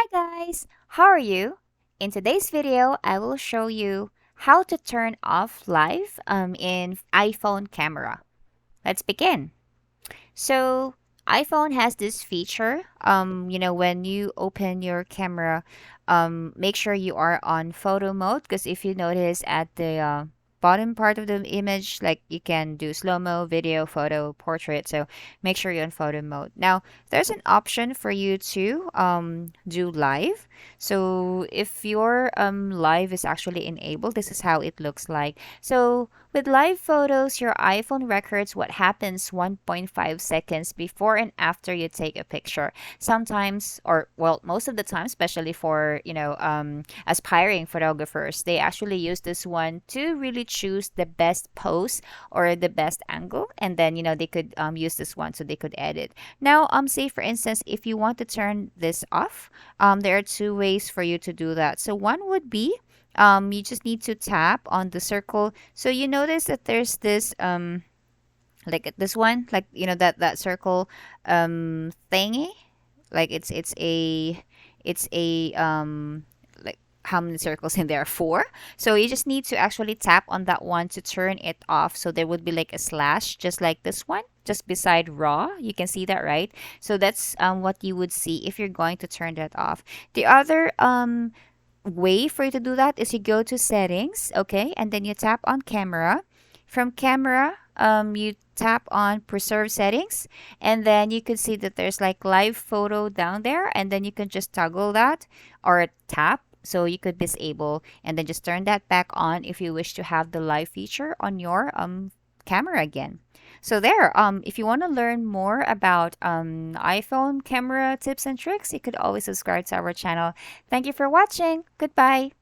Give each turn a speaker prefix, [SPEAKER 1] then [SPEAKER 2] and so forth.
[SPEAKER 1] Hi guys, how are you? In today's video, I will show you how to turn off live in iPhone camera. Let's begin. So iPhone has this feature. When you open your camera, make sure you are on photo mode because if you notice at the bottom part of the image, like you can do slow mo, video, photo, portrait. So make sure you're on photo mode. Now there's an option for you to do live. So if your live is actually enabled, this is how it looks like. So with live photos, your iPhone records what happens 1.5 seconds before and after you take a picture. Sometimes, or well, most of the time, especially for aspiring photographers, they actually use this one to really choose the best pose or the best angle, and then they could use this one so they could edit. Now, say for instance, if you want to turn this off, there are two ways for you to do that. So one would be you just need to tap on the circle. So you notice that there's this like this one, like that circle thingy. Like it's a like how many circles in there? Four. So you just need to actually tap on that one to turn it off. So there would be like a slash, just like this one, just beside raw. You can see that, right? So that's what you would see if you're going to turn that off. The other way for you to do that is you go to settings, okay, and then you tap on camera. From camera, you tap on preserve settings, and then you can see that there's like live photo down there, and then you can just toggle that or tap. So you could disable and then just turn that back on if you wish to have the live feature on your camera again. So there, if you want to learn more about iPhone camera tips and tricks, you could always subscribe to our channel. Thank you for watching. Goodbye.